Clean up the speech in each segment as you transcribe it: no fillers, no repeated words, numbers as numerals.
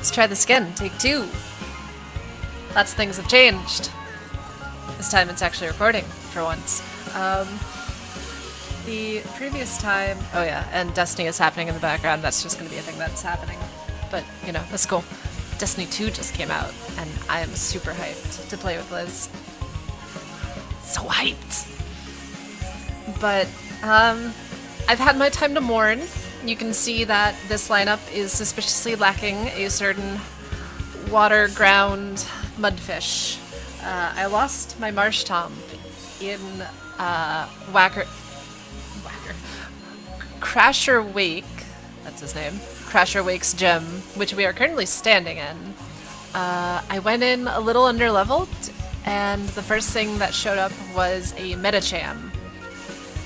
Let's try this again. Take 2. Lots of things have changed. This time it's actually recording, for once. The previous time... Oh yeah, and Destiny is happening in the background. That's just going to be a thing that's happening. But, you know, that's cool. Destiny 2 just came out, and I am super hyped to play with Liz. So hyped! But, I've had my time to mourn. You can see that this lineup is suspiciously lacking a certain water-ground mudfish. I lost my marsh tomb in Crasher Wake, that's his name, Crasher Wake's gym, which we are currently standing in. I went in a little underleveled, and the first thing that showed up was a Metacham.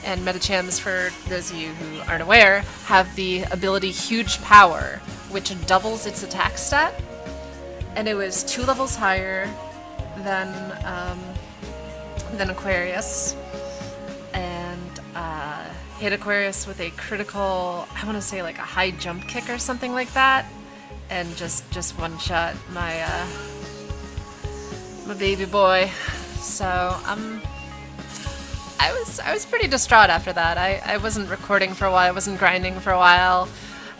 And Metachams, for those of you who aren't aware, have the ability Huge Power, which doubles its attack stat. And it was 2 levels higher than Aquarius. And hit Aquarius with a critical, I want to say like a high jump kick or something like that. And just one-shot my baby boy. So, I was pretty distraught after that. I wasn't recording for a while, I wasn't grinding for a while,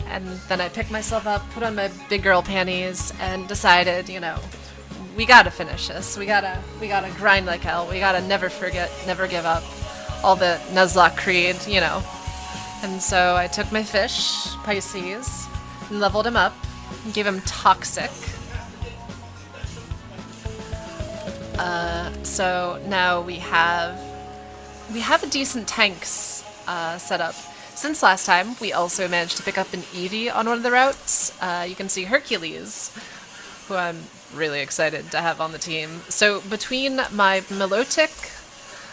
and then I picked myself up, put on my big girl panties, and decided, you know, we gotta finish this. We gotta grind like hell. We gotta never forget, never give up. All the Nuzlocke creed, you know. And so I took my fish, Pisces, and leveled him up, and gave him Toxic. So now we have a decent tanks set up. Since last time, we also managed to pick up an Eevee on one of the routes. You can see Hercules, who I'm really excited to have on the team. So between my Milotic,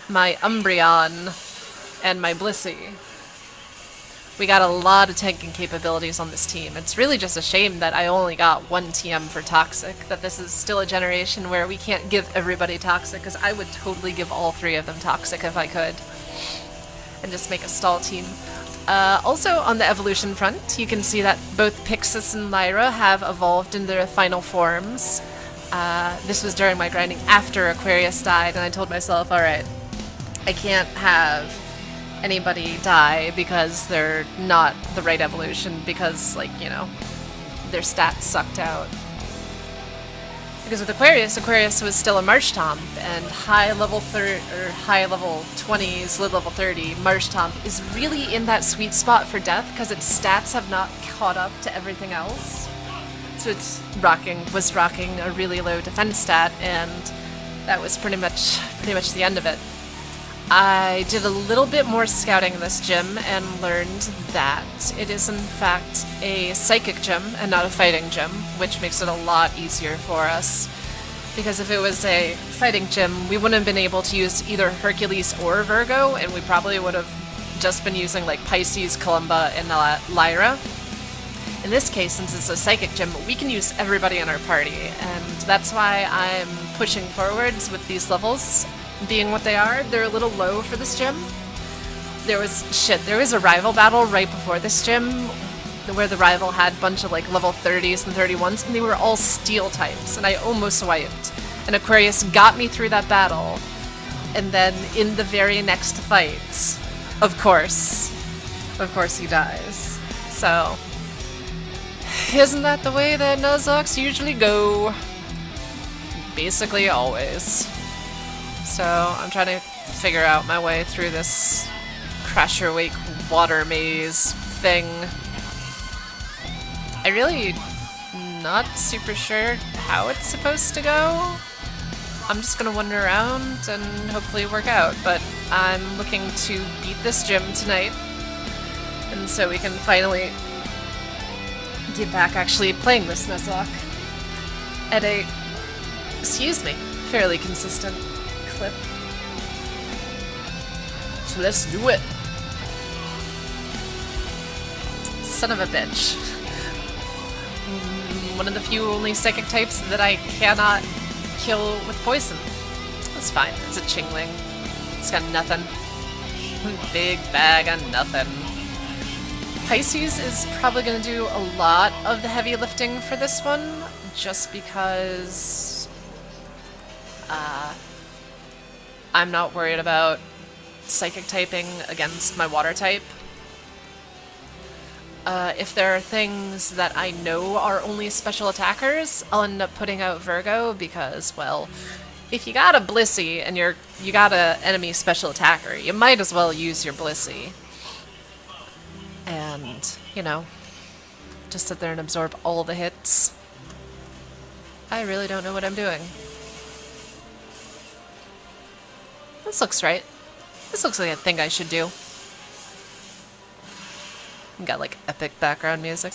my Umbreon, and my Blissey, we got a lot of tanking capabilities on this team. It's really just a shame that I only got 1 TM for Toxic, that this is still a generation where we can't give everybody Toxic, because I would totally give all 3 of them Toxic if I could, and just make a stall team. Also, on the evolution front, you can see that both Pixis and Lyra have evolved into their final forms. This was during my grinding after Aquarius died, and I told myself, alright, I can't have anybody die because they're not the right evolution, because, like, you know, their stats sucked out. Because with Aquarius was still a Marshtomp, and high level 20s, low level 30, Marshtomp is really in that sweet spot for death because its stats have not caught up to everything else. So it's was rocking a really low defense stat, and that was pretty much the end of it. I did a little bit more scouting in this gym and learned that it is in fact a psychic gym and not a fighting gym, which makes it a lot easier for us. Because if it was a fighting gym, we wouldn't have been able to use either Hercules or Virgo, and we probably would have just been using like Pisces, Columba, and Lyra. In this case, since it's a psychic gym, we can use everybody in our party, and that's why I'm pushing forwards with these levels being what they are. They're a little low for this gym. There was a rival battle right before this gym where the rival had a bunch of like level 30s and 31s, and they were all steel types, and I almost wiped. And Aquarius got me through that battle, and then in the very next fight, of course he dies. So, isn't that the way that Nuzlocks usually go? Basically always. So I'm trying to figure out my way through this Crasher Wake water maze thing. I really not super sure how it's supposed to go. I'm just gonna wander around and hopefully work out, but I'm looking to beat this gym tonight, and so we can finally get back actually playing this Nuzlocke at a, fairly consistent clip. So let's do it. Son of a bitch. One of the few only psychic types that I cannot kill with poison. That's fine. It's a Chingling. It's got nothing. Big bag of nothing. Pisces is probably going to do a lot of the heavy lifting for this one, just because I'm not worried about psychic typing against my water type. If there are things that I know are only special attackers, I'll end up putting out Virgo because, well, if you got a Blissey and you got a enemy special attacker, you might as well use your Blissey. And, you know, just sit there and absorb all the hits. I really don't know what I'm doing. This looks right. This looks like a thing I should do. Got like epic background music.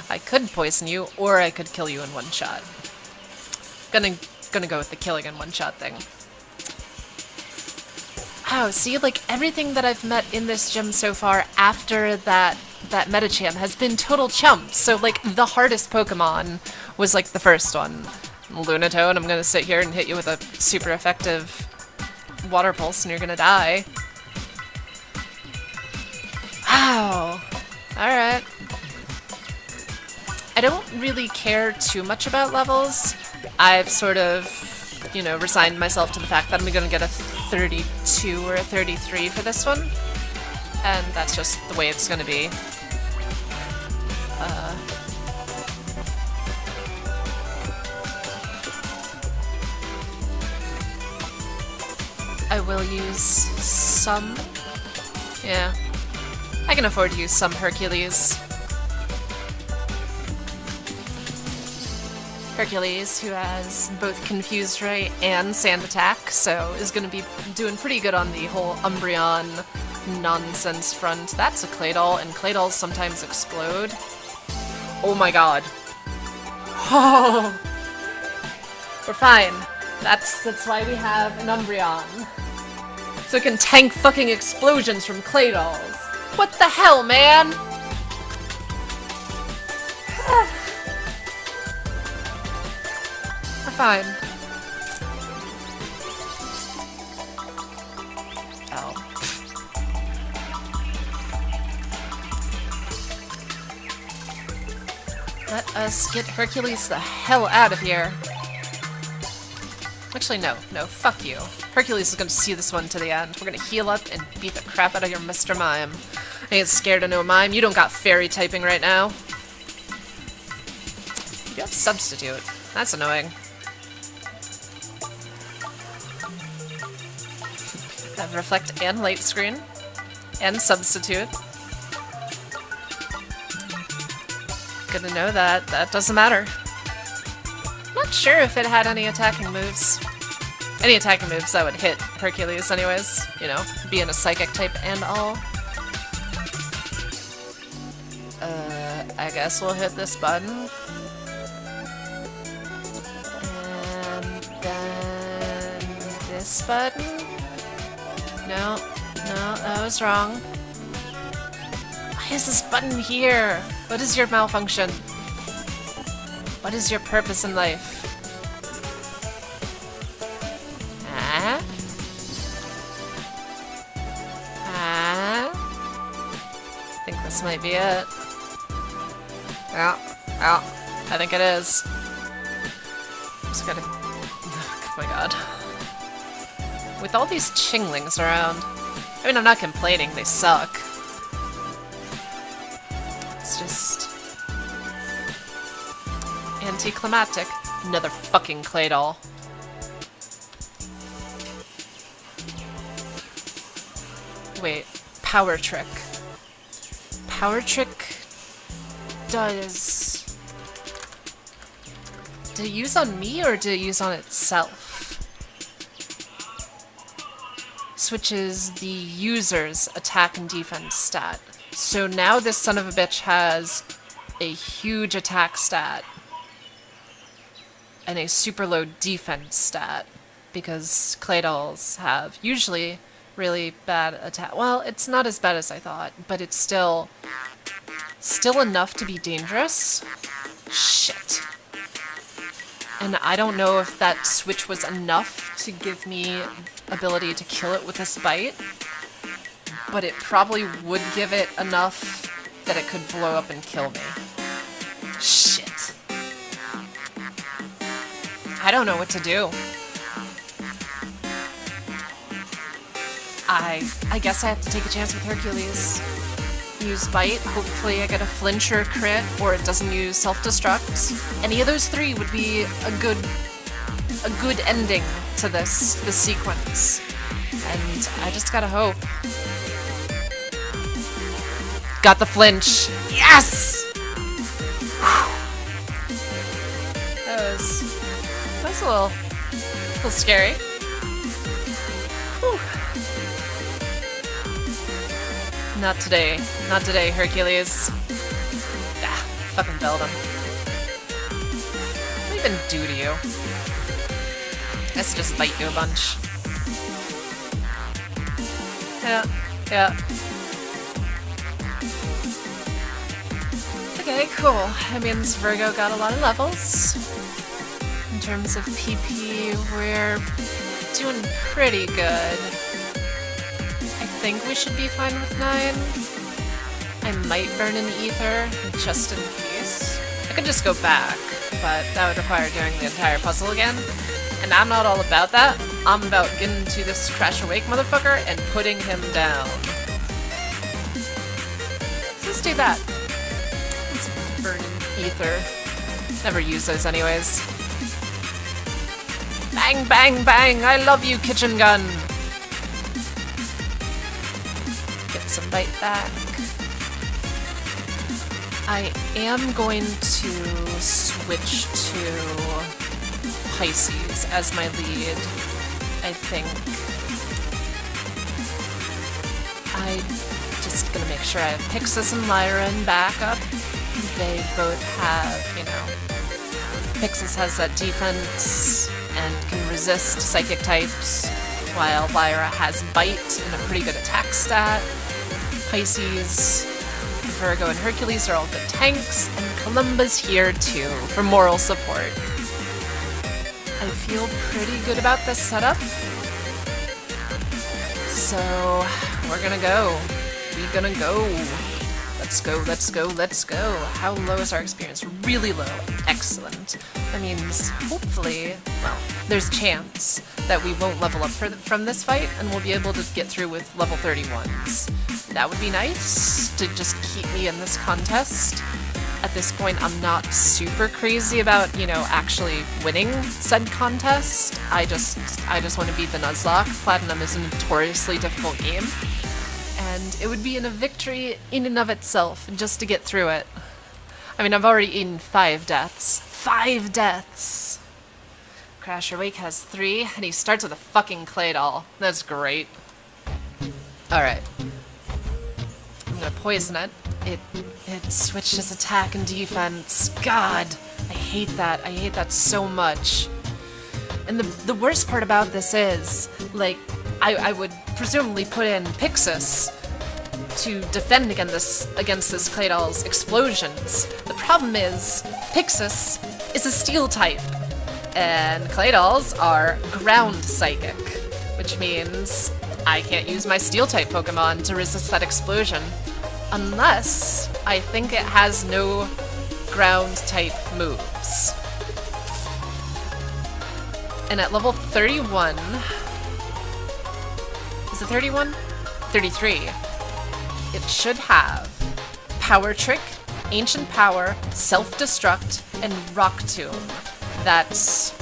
I could poison you, or I could kill you in one shot. Gonna go with the killing in one shot thing. Oh, see, like everything that I've met in this gym so far after that Medicham has been total chumps. So like the hardest Pokemon was like the first one. Lunatone, I'm gonna sit here and hit you with a super effective water pulse and you're gonna die. Wow. Alright. I don't really care too much about levels. I've sort of, you know, resigned myself to the fact that I'm gonna get a 32 or a 33 for this one. And that's just the way it's gonna be. I will use some. Yeah. I can afford to use some Hercules. Hercules, who has both Confused Ray and Sand Attack, so is going to be doing pretty good on the whole Umbreon nonsense front. That's a Claydol, and Claydolls sometimes explode. Oh my god. Oh! We're fine. That's why we have an Umbreon. So it can tank fucking explosions from Claydolls. What the hell, man? We're fine. Oh. Let us get Hercules the hell out of here. Actually, no, fuck you. Hercules is gonna see this one to the end. We're gonna heal up and beat the crap out of your Mr. Mime. I ain't scared of no Mime. You don't got fairy typing right now. You have Substitute. That's annoying. I have Reflect and Light Screen. And Substitute. Good to know that. That doesn't matter. Not sure if it had any attacking moves. Any attacking moves that would hit Hercules anyways, you know, being a psychic type and all. I guess we'll hit this button. And then this button. No, that was wrong. Why is this button here? What is your malfunction? What is your purpose in life? I think this might be it. Yeah, I think it is. Just gotta... Oh my god. With all these Chinglings around... I mean, I'm not complaining, they suck. It's just... anticlimactic. Another fucking Claydol. Wait, Power Trick. Power Trick does... Did it use on me or did it use on itself? Switches the user's attack and defense stat. So now this son of a bitch has a huge attack stat and a super low defense stat because Claydolls have usually really bad attack. Well, it's not as bad as I thought, but it's still enough to be dangerous. Shit. And I don't know if that switch was enough to give me ability to kill it with this bite. but it probably would give it enough that it could blow up and kill me. Shit. I don't know what to do. I guess I have to take a chance with Hercules. Use Bite, hopefully I get a flinch or a crit, or it doesn't use self-destruct. Any of those three would be a good ending to this sequence. And I just gotta hope. Got the flinch. Yes! That was a little scary. Whew. Not today. Not today, Hercules. Ah, fucking belled him. What do I even do to you? I guess just bite you a bunch. Yeah. Okay, cool. That means Virgo got a lot of levels. In terms of PP, we're doing pretty good. I think we should be fine with 9. I might burn an ether, just in case. I could just go back, but that would require doing the entire puzzle again. And I'm not all about that. I'm about getting to this Crash Awake motherfucker and putting him down. So let's do that. Let's burn an ether. Never use those anyways. Bang, bang, bang! I love you, kitchen gun! Get some bite back. I am going to switch to Pisces as my lead, I think. I'm just gonna make sure I have Pixis and Lyra in backup. They both have, you know, Pixis has that defense and can resist psychic types, while Lyra has Bite and a pretty good attack stat. Pisces, Virgo, and Hercules are all good tanks, and Columba's here too for moral support. I feel pretty good about this setup. So, we're gonna go. We're gonna go. Let's go, let's go, let's go. How low is our experience? Really low. Excellent. That means, hopefully, well, there's a chance that we won't level up from this fight, and we'll be able to get through with level 31s. That would be nice, to just keep me in this contest. At this point, I'm not super crazy about, you know, actually winning said contest. I just want to beat the Nuzlocke. Platinum is a notoriously difficult game. And it would be a victory in and of itself, just to get through it. I mean, I've already eaten 5 deaths. 5 deaths! Crash Awake has 3, and he starts with a fucking clay doll. That's great. Alright. I'm gonna poison it. It switched its attack and defense. God! I hate that. I hate that so much. And the worst part about this is, like, I would presumably put in Pixis to defend against this clay doll's explosions. The problem is, Pixis is a steel type, and clay dolls are ground psychic, which means I can't use my steel type Pokemon to resist that explosion, unless I think it has no ground type moves. And at level 31, is it 31? 33. It should have Power Trick, Ancient Power, Self-Destruct, and Rock Tomb. That's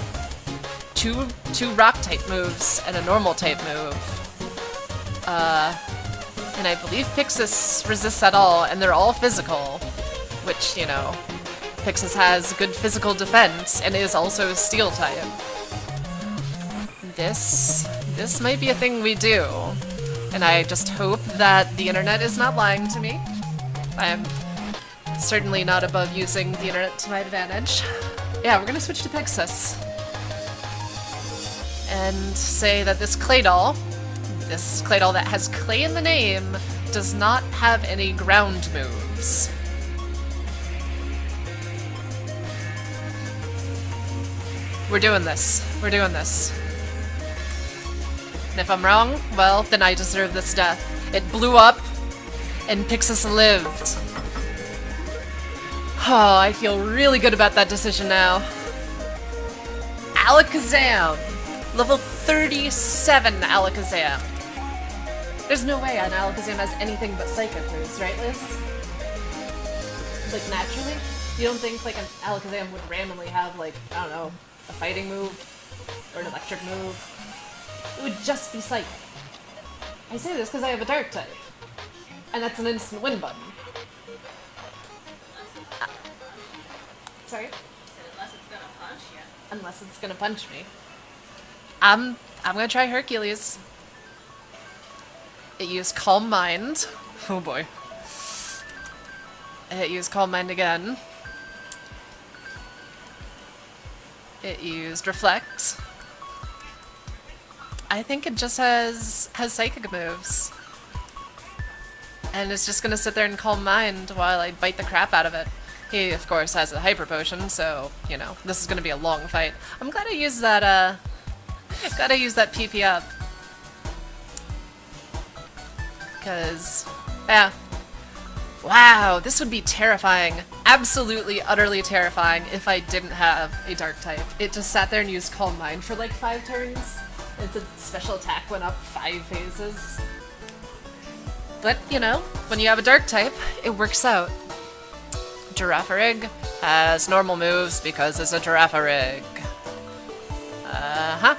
two rock type moves and a normal type move. And I believe Pixis resists at all, and they're all physical, which, you know, Pixis has good physical defense and is also a steel type. This might be a thing we do. And I just hope that the internet is not lying to me. I am certainly not above using the internet to my advantage. Yeah, we're gonna switch to Pixis. And say that this clay doll that has clay in the name, does not have any ground moves. We're doing this. And if I'm wrong, well, then I deserve this death. It blew up, and Pixis lived. Oh, I feel really good about that decision now. Alakazam! Level 37 Alakazam. There's no way an Alakazam has anything but Psychic moves, right, Liz? Like, naturally? You don't think, like, an Alakazam would randomly have, like, I don't know, a fighting move? Or an electric move? It would just be Psychic. I say this because I have a Dark type. And that's an instant win button. Sorry? Unless it's gonna punch you. Unless it's gonna punch me. I'm gonna try Hercules. It used Calm Mind. Oh boy. It used Calm Mind again. It used Reflect. I think it just has Psychic moves. And it's just gonna sit there and Calm Mind while I bite the crap out of it. He, of course, has a Hyper Potion, so, you know, this is gonna be a long fight. I'm glad I used that, glad I used that PP up. Because, yeah. Wow, this would be terrifying. Absolutely, utterly terrifying if I didn't have a Dark type. It just sat there and used Calm Mind for like 5 turns. Its special attack went up 5 phases. But, you know, when you have a Dark type, it works out. Girafarig has normal moves because it's a Girafarig. Uh-huh.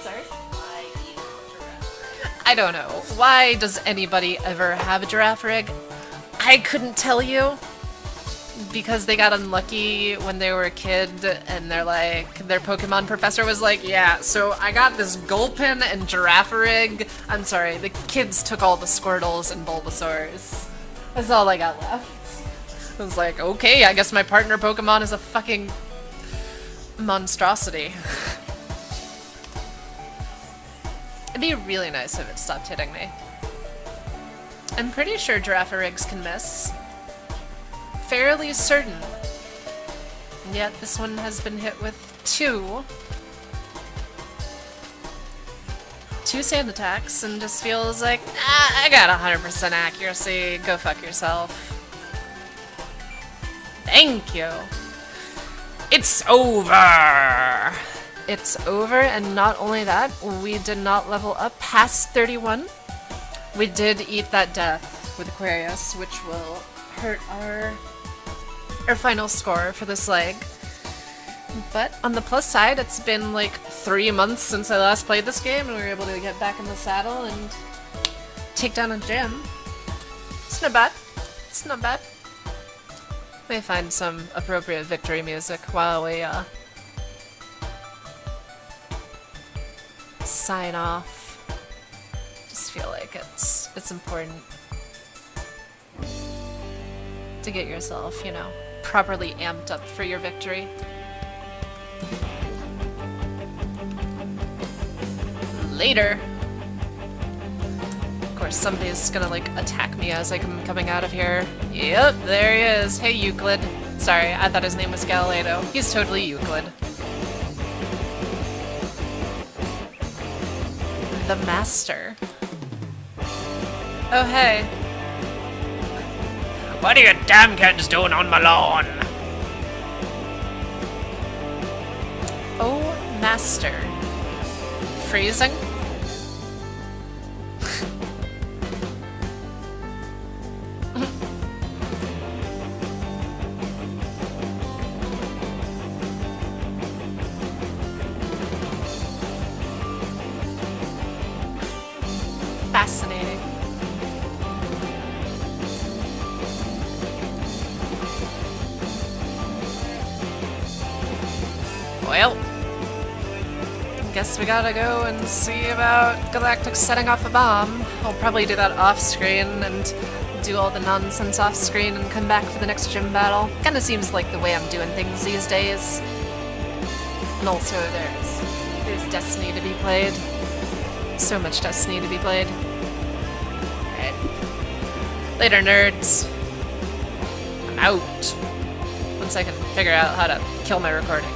Sorry? I don't know. Why does anybody ever have a Girafarig? I couldn't tell you. Because they got unlucky when they were a kid and they're like, their Pokemon professor was like, yeah, so I got this Gulpin and Girafarig. I'm sorry, the kids took all the Squirtles and Bulbasaurs. That's all I got left. I was like, okay, I guess my partner Pokemon is a fucking monstrosity. It'd be really nice if it stopped hitting me. I'm pretty sure Girafarigs can miss. Fairly certain. And yet this one has been hit with 2 sand attacks and just feels like, I got 100% accuracy, go fuck yourself. Thank you. It's over! It's over, and not only that, we did not level up past 31. We did eat that death with Aquarius, which will hurt our final score for this leg. But on the plus side, it's been like 3 months since I last played this game, and we were able to get back in the saddle and take down a gym. It's not bad. It's not bad. May find some appropriate victory music while we sign off. Just feel like it's important to get yourself, you know, properly amped up for your victory. Later. Of course, somebody's gonna like attack me as I'm coming out of here. Yep, there he is. Hey, Euclid. Sorry, I thought his name was Galileo. He's totally Euclid. The Master. Oh, hey. What are you damn kids doing on my lawn? Oh, Master. Freezing? Fascinating. Well, guess we gotta go and see about Galactic setting off a bomb. I'll probably do that off-screen and do all the nonsense off-screen and come back for the next gym battle. Kinda seems like the way I'm doing things these days. And also there's Destiny to be played. So much Destiny to be played. Alright. Later, nerds. I'm out. Once I can figure out how to kill my recording.